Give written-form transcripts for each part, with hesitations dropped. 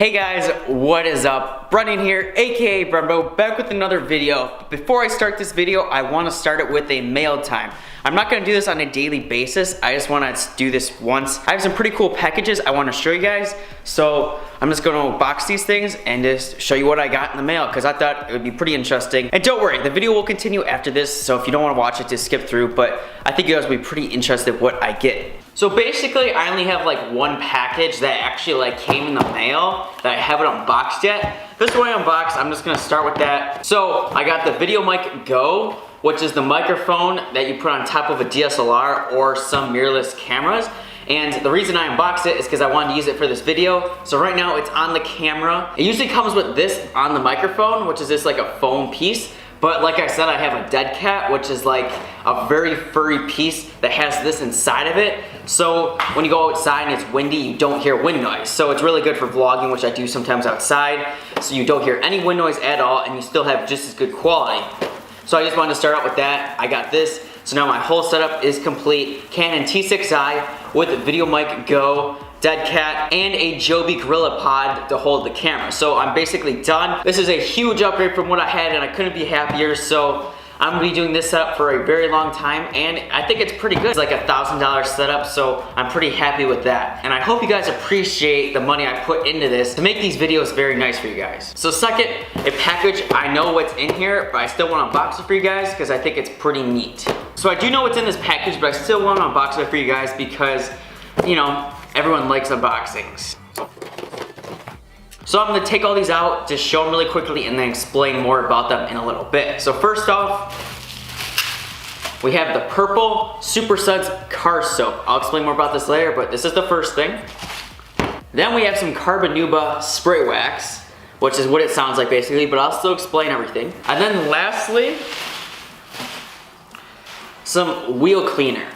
Hey guys, what is up? Brendan here, aka Brenbo, back with another video. Before I start this video, I want to start it with a mail time. I'm not going to do this on a daily basis, I just want to do this once. I have some pretty cool packages I want to show you guys, so I'm just going to box these things and just show you what I got in the mail, because I thought it would be pretty interesting. And don't worry, the video will continue after this, so if you don't want to watch it, just skip through, but I think you guys will be pretty interested what I get. So basically, I only have like one package that actually came in the mail that I haven't unboxed yet. This is what I unboxed. I'm just gonna start with that. So I got the Video Mic Go, which is the microphone that you put on top of a DSLR or some mirrorless cameras. And the reason I unboxed it is because I wanted to use it for this video. So right now it's on the camera. It usually comes with this on the microphone, which is just like a foam piece. But like I said, I have a dead cat, which is like a very furry piece that has this inside of it. So when you go outside and it's windy, you don't hear wind noise. So it's really good for vlogging, which I do sometimes outside. So you don't hear any wind noise at all, and you still have just as good quality. So I just wanted to start out with that. I got this. So now my whole setup is complete. Canon T6i with Video Mic Go, dead cat, and a Joby Gorilla Pod to hold the camera. So I'm basically done. This is a huge upgrade from what I had, and I couldn't be happier. So I'm gonna be doing this setup for a very long time, and I think it's pretty good. It's like a $1,000 setup, so I'm pretty happy with that. And I hope you guys appreciate the money I put into this to make these videos very nice for you guys. So second, a package. I know what's in here, but I still wanna unbox it for you guys because I think it's pretty neat. So I do know what's in this package, but I still wanna unbox it for you guys because, you know, everyone likes unboxings. So I'm gonna take all these out, just show them really quickly, and then explain more about them in a little bit. So first off, we have the purple Super Suds car soap. I'll explain more about this later, but this is the first thing. Then we have some Carbonuba spray wax, which is what it sounds like basically, but I'll still explain everything. And then lastly, some wheel cleaner.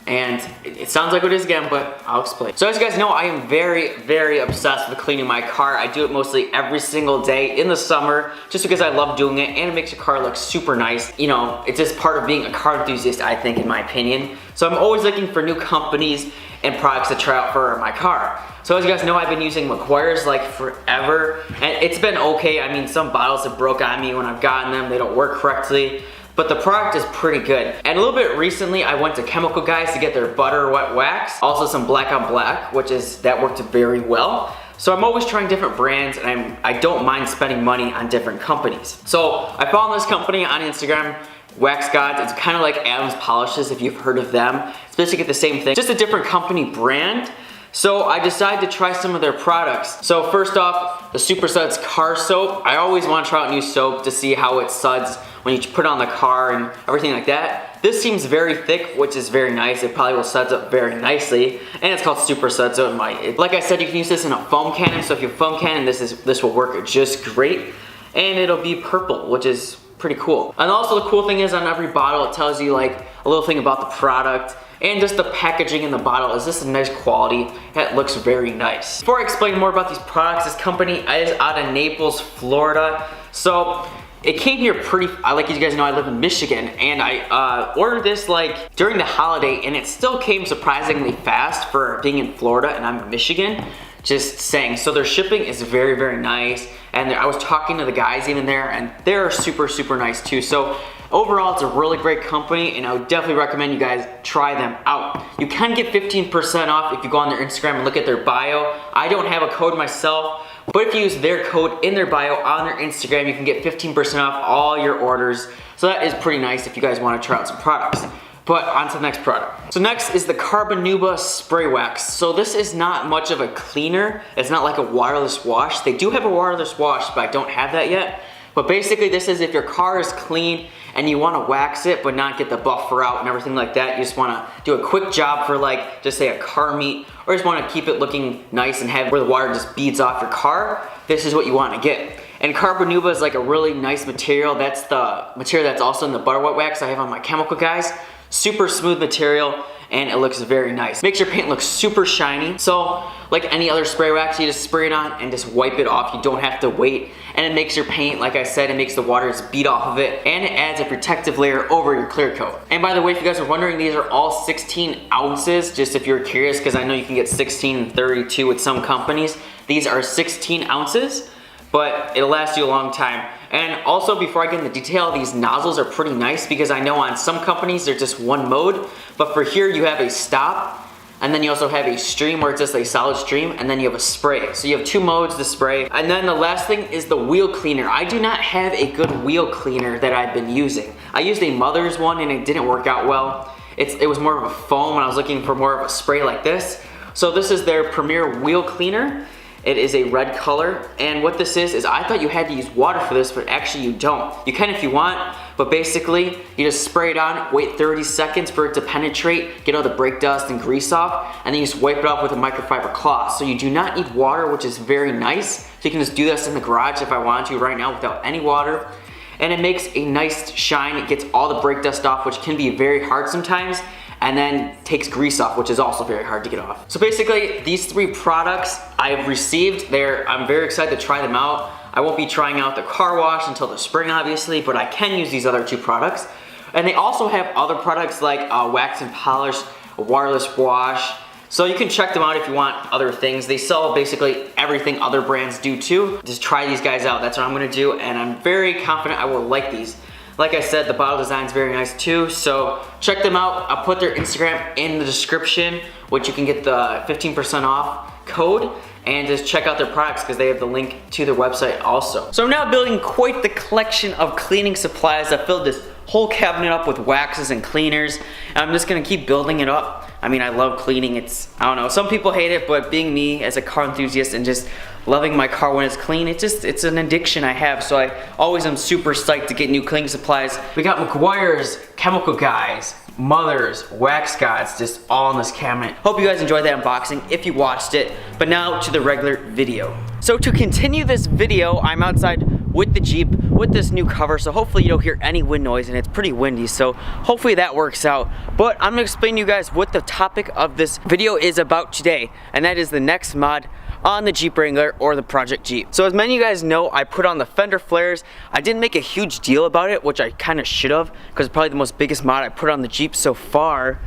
And it sounds like what it is again, but I'll explain. So as you guys know, I am very, very obsessed with cleaning my car. I do it mostly every single day in the summer, just because I love doing it, and it makes your car look super nice. You know, it's just part of being a car enthusiast, I think, in my opinion. So I'm always looking for new companies and products to try out for my car. So as you guys know, I've been using McGuire's like forever, and it's been okay. I mean, some bottles have broke on me when I've gotten them. They don't work correctly. But the product is pretty good. And a little bit recently, I went to Chemical Guys to get their butter wet wax. Also some black on black, that worked very well. So I'm always trying different brands, and I don't mind spending money on different companies. So I found this company on Instagram, Wax Gods. It's kind of like Adam's Polishes, if you've heard of them. It's basically the same thing, just a different company brand. So I decided to try some of their products. So first off, the Super Suds car soap. I always want to try out new soap to see how it suds when you put it on the car and everything like that. This seems very thick, which is very nice. It probably will suds up very nicely. And it's called Super Suds, so it might. Like I said, you can use this in a foam cannon. So if you have foam cannon, this will work just great. And it'll be purple, which is pretty cool. And also the cool thing is on every bottle, it tells you like a little thing about the product. And just the packaging in the bottle is just a nice quality. It looks very nice. Before I explain more about these products, this company is out of Naples, Florida. So it came here like you guys know, I live in Michigan, and I ordered this like during the holiday, and it still came surprisingly fast for being in Florida and I'm in Michigan. Just saying. So their shipping is very, very nice. And I was talking to the guys even there, and they're super, super nice too. So overall, it's a really great company, and I would definitely recommend you guys try them out. You can get 15% off if you go on their Instagram and look at their bio. I don't have a code myself, but if you use their code in their bio on their Instagram, you can get 15% off all your orders. So that is pretty nice if you guys want to try out some products. But on to the next product. So next is the Carbonuba spray wax. So this is not much of a cleaner. It's not like a waterless wash. They do have a waterless wash, but I don't have that yet. But basically this is if your car is clean and you want to wax it but not get the buffer out and everything like that. You just want to do a quick job for like, just say a car meet, or just want to keep it looking nice and have where the water just beads off your car. This is what you want to get. And Carbonuba is like a really nice material. That's the material that's also in the butter wet wax I have on my Chemical Guys. super smooth material, and it looks very nice. Makes your paint look super shiny. So like any other spray wax, you just spray it on and just wipe it off. You don't have to wait. And it makes your paint, like I said, it makes the water just beat off of it, and it adds a protective layer over your clear coat. And by the way, if you guys are wondering, these are all 16 ounces, just if you're curious, because I know you can get 16 and 32 with some companies. These are 16 ounces, but it'll last you a long time. And also, before I get into detail, these nozzles are pretty nice because I know on some companies they're just one mode, but for here you have a stop, and then you also have a stream where it's just a solid stream, and then you have a spray. So you have two modes to spray. And then the last thing is the wheel cleaner. I do not have a good wheel cleaner that I've been using. I used a Mother's one and it didn't work out well. It was more of a foam, and I was looking for more of a spray like this. So this is their Premier Wheel Cleaner. It is a red color, and what this is I thought you had to use water for this, but actually you don't. You can if you want, but basically you just spray it on, wait 30 seconds for it to penetrate, get all the brake dust and grease off, and then you just wipe it off with a microfiber cloth. So you do not need water, which is very nice. So you can just do this in the garage if I want to right now without any water. And it makes a nice shine. It gets all the brake dust off, which can be very hard sometimes, and then takes grease off, which is also very hard to get off. So basically, these three products I've received, I'm very excited to try them out. I won't be trying out the car wash until the spring, obviously, but I can use these other two products. And they also have other products like wax and polish, a wireless wash. So you can check them out if you want other things. They sell basically everything other brands do too. Just try these guys out, that's what I'm gonna do, and I'm very confident I will like these. Like I said, the bottle design is very nice too, so check them out. I'll put their Instagram in the description, which you can get the 15% off code, and just check out their products because they have the link to their website also. So I'm now building quite the collection of cleaning supplies. I filled this whole cabinet up with waxes and cleaners, and I'm just gonna keep building it up. I mean, I love cleaning. I don't know, some people hate it, but being me as a car enthusiast and just loving my car when it's clean, it's an addiction I have, so I always am super psyched to get new cleaning supplies. We got McGuire's, Chemical Guys, Mother's, Wax Gods, just all in this cabinet. Hope you guys enjoyed that unboxing if you watched it, but now to the regular video. So to continue this video, I'm outside with the Jeep with this new cover, so hopefully you don't hear any wind noise, and it's pretty windy, so hopefully that works out. But I'm gonna explain to you guys what the topic of this video is about today, and that is the next mod on the Jeep Wrangler or the Project Jeep. So as many of you guys know, I put on the fender flares. I didn't make a huge deal about it, which I kind of should have, because it's probably the most biggest mod I put on the Jeep so far.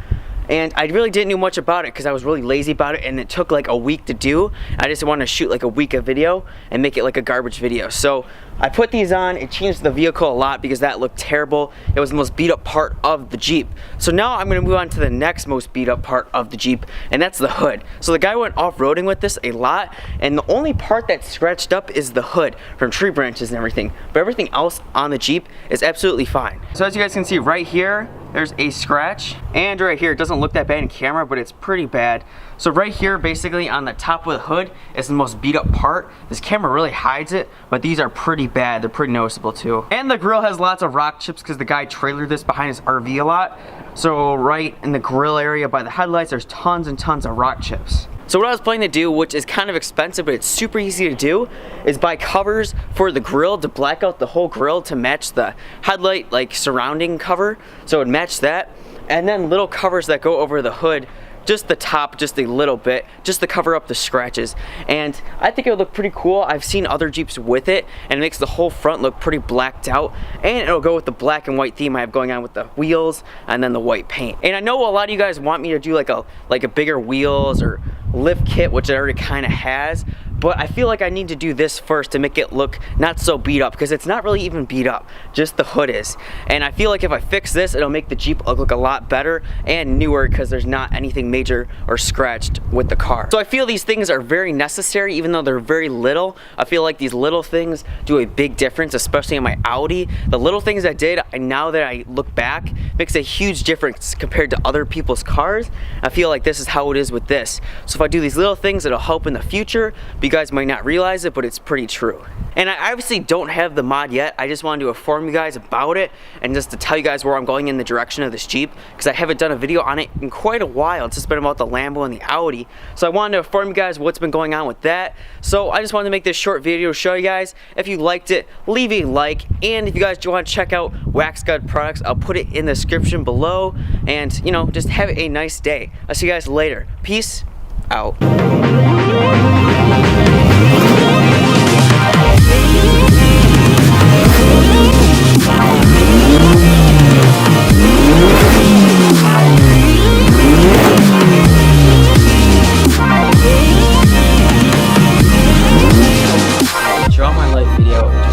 And I really didn't know much about it because I was really lazy about it, and it took like a week to do. I just wanted to shoot like a week of video and make it like a garbage video. So I put these on. It changed the vehicle a lot because that looked terrible. It was the most beat up part of the Jeep. So now I'm gonna move on to the next most beat up part of the Jeep, and that's the hood. So the guy went off-roading with this a lot, and the only part that's scratched up is the hood from tree branches and everything. But everything else on the Jeep is absolutely fine. So as you guys can see right here, there's a scratch, and right here, it doesn't look that bad in camera, but it's pretty bad. So right here, basically on the top of the hood is the most beat up part. This camera really hides it, but these are pretty bad. They're pretty noticeable too. And the grill has lots of rock chips because the guy trailered this behind his RV a lot. So right in the grill area by the headlights, there's tons and tons of rock chips. So what I was planning to do, which is kind of expensive, but it's super easy to do, is buy covers for the grill to black out the whole grill to match the headlight, like surrounding cover. So it would match that. And then little covers that go over the hood, just the top, just a little bit, just to cover up the scratches. And I think it would look pretty cool. I've seen other Jeeps with it, and it makes the whole front look pretty blacked out. And it'll go with the black and white theme I have going on with the wheels and then the white paint. And I know a lot of you guys want me to do like a bigger wheels or lift kit, which it already kind of has. But I feel like I need to do this first to make it look not so beat up, because it's not really even beat up, just the hood is. And I feel like if I fix this, it'll make the Jeep look a lot better and newer because there's not anything major or scratched with the car. So I feel these things are very necessary, even though they're very little. I feel like these little things do a big difference, especially in my Audi. The little things I did, and now that I look back, makes a huge difference compared to other people's cars. I feel like this is how it is with this. So if I do these little things, it'll help in the future, because guys might not realize it, but it's pretty true. And I obviously don't have the mod yet. I just wanted to inform you guys about it and just to tell you guys where I'm going in the direction of this Jeep, because I haven't done a video on it in quite a while. It's just been about the Lambo and the Audi. So I wanted to inform you guys what's been going on with that. So I just wanted to make this short video to show you guys. If you liked it, leave a like. And if you guys want to check out Wax God products, I'll put it in the description below. And, you know, just have a nice day. I'll see you guys later. Peace out. Draw my life video.